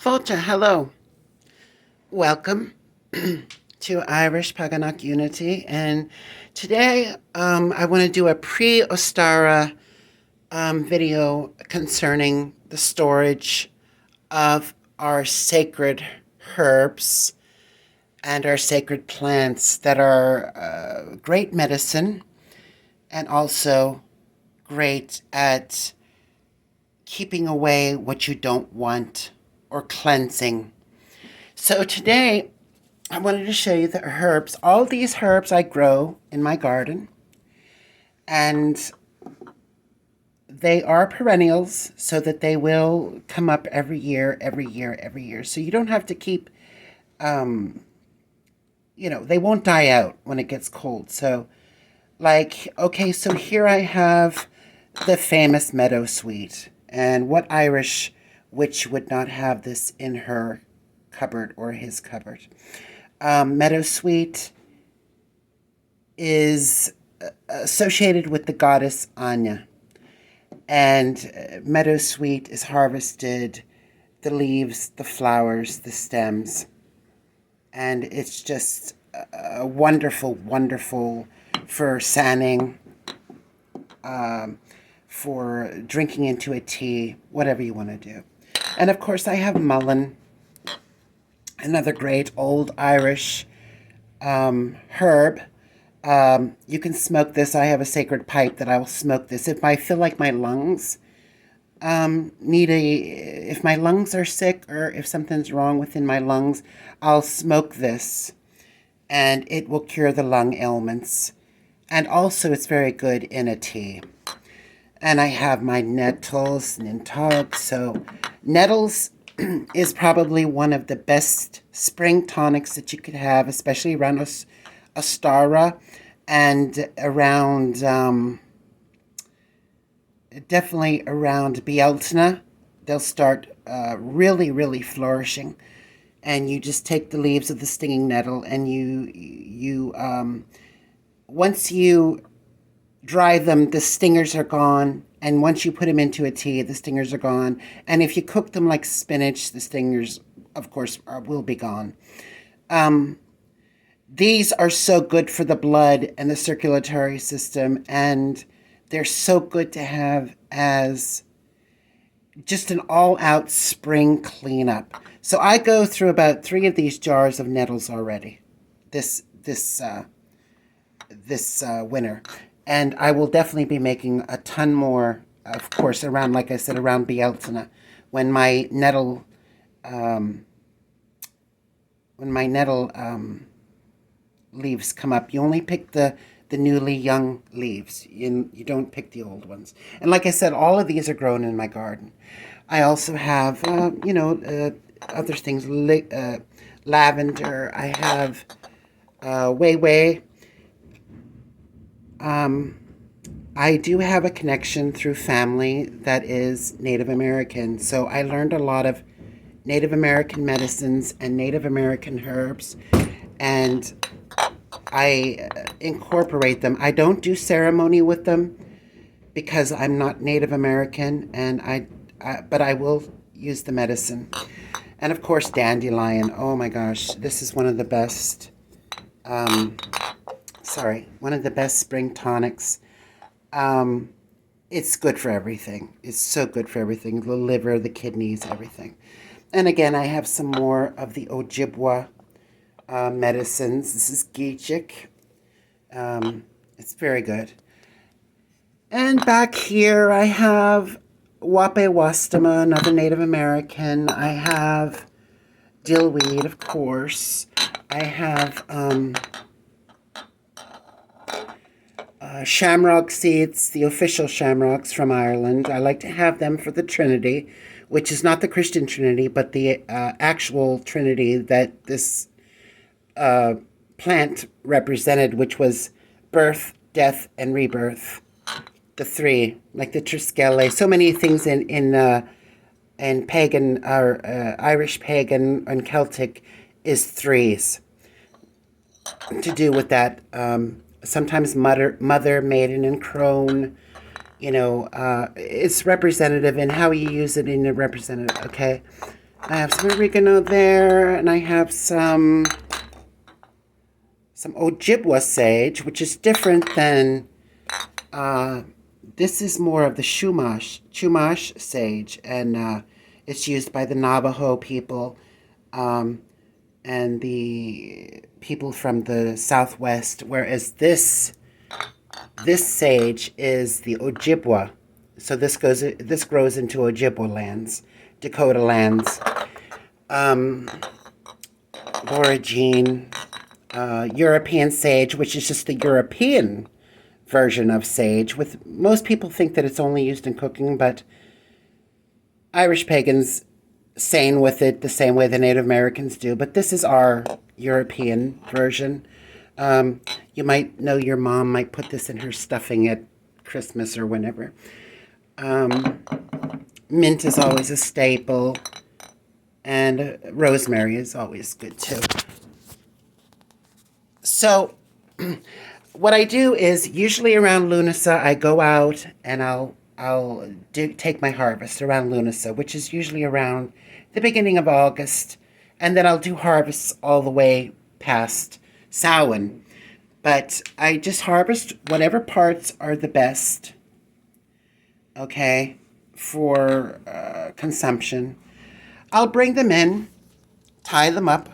Folcha, hello. Welcome to Irish Pagan Unity. And today I want to do a pre-Ostara video concerning the storage of our sacred herbs and our sacred plants that are great medicine and also great at keeping away what you don't want or cleansing. So today I wanted to show you the herbs. All these herbs I grow in my garden, and they are perennials so that they will come up every year, every year, every year. So you don't have to keep, they won't die out when it gets cold. So so here I have the famous meadowsweet. And what Irish witch would not have this in her cupboard or his cupboard? Meadowsweet is associated with the goddess Anya. And meadowsweet is harvested, the leaves, the flowers, the stems. And it's just a wonderful, wonderful for sanning, for drinking into a tea, whatever you want to do. And of course, I have mullein, another great old Irish herb. You can smoke this. I have a sacred pipe that I will smoke this. If I feel like my lungs if my lungs are sick or if something's wrong within my lungs, I'll smoke this and it will cure the lung ailments. And also it's very good in a tea. And I have my nettles, nintog. So nettles is probably one of the best spring tonics that you could have, especially around Ostara and around, definitely around Bealtaine. They'll start really, really flourishing. And you just take the leaves of the stinging nettle and once you dry them, the stingers are gone. And once you put them into a tea, the stingers are gone. And if you cook them like spinach, the stingers, of course, will be gone. These are so good for the blood and the circulatory system. And they're so good to have as just an all-out spring cleanup. So I go through about 3 of these jars of nettles already this winter. And I will definitely be making a ton more, of course, around, like I said, around Bealtaine, when my nettle, leaves come up. You only pick the newly young leaves. You don't pick the old ones. And like I said, all of these are grown in my garden. I also have, other things, lavender. I have way. I do have a connection through family that is Native American. So I learned a lot of Native American medicines and Native American herbs, and I incorporate them. I don't do ceremony with them because I'm not Native American, and but I will use the medicine. And of course, dandelion. Oh my gosh, this is one of the best. One of the best spring tonics. It's good for everything. It's so good for everything. The liver, the kidneys, everything. And again, I have some more of the Ojibwa medicines. This is Geechik. It's very good. And back here, I have Wape Wastama, another Native American. I have dillweed, of course. I have shamrock seeds, the official shamrocks from Ireland. I like to have them for the Trinity, which is not the Christian Trinity, but the actual Trinity that this plant represented, which was birth, death, and rebirth. The 3, like the Triskele. So many things in pagan, or Irish pagan and Celtic is 3s to do with that. Sometimes mother, maiden, and crone. It's representative in how you use it in the representative, okay? I have some oregano there, and I have some Ojibwa sage, which is different than, this is more of the Chumash sage, and it's used by the Navajo people and the people from the Southwest, whereas this sage is the Ojibwa. So this grows into Ojibwa lands, Dakota lands, Borigine, European sage, which is just the European version of sage. With most people think that it's only used in cooking, but Irish pagans sane with it the same way the Native Americans do. But this is our European version. You might know your mom might put this in her stuffing at Christmas or whenever. Mint is always a staple, and rosemary is always good too. So what I do is usually around Lunasa, I go out and I'll take my harvest around Lunasa, which is usually around the beginning of August, and then I'll do harvests all the way past Samhain. But I just harvest whatever parts are the best, okay, for consumption. I'll bring them in, tie them up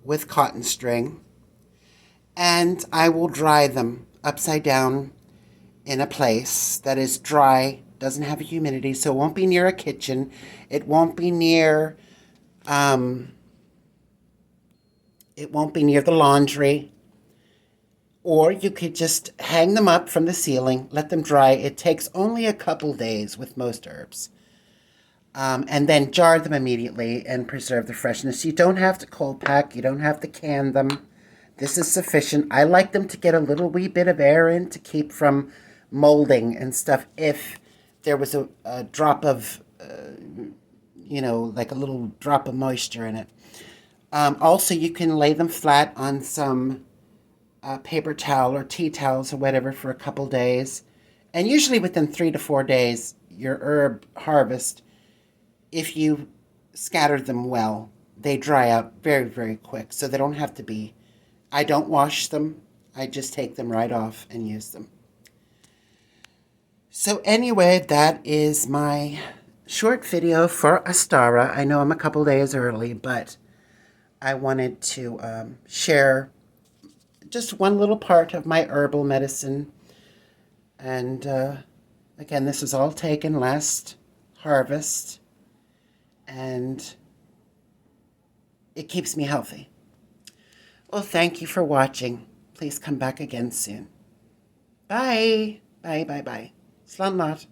with cotton string, and I will dry them upside down in a place that is dry, doesn't have a humidity, so it won't be near a kitchen. It won't be near the laundry. Or you could just hang them up from the ceiling, let them dry. It takes only a couple days with most herbs. And then jar them immediately and preserve the freshness. You don't have to cold pack. You don't have to can them. This is sufficient. I like them to get a little wee bit of air in to keep from molding and stuff if there was a drop of, like a little drop of moisture in it. Also, you can lay them flat on some paper towel or tea towels or whatever for a couple days. And usually within 3 to 4 days, your herb harvest, if you scatter them well, they dry out very, very quick. So they don't have to be, I don't wash them. I just take them right off and use them. So anyway, that is my short video for Ostara. I know I'm a couple days early, but I wanted to share just one little part of my herbal medicine. And again, this was all taken last harvest, and it keeps me healthy. Well, thank you for watching. Please come back again soon. Bye. Bye, bye, bye. Slán.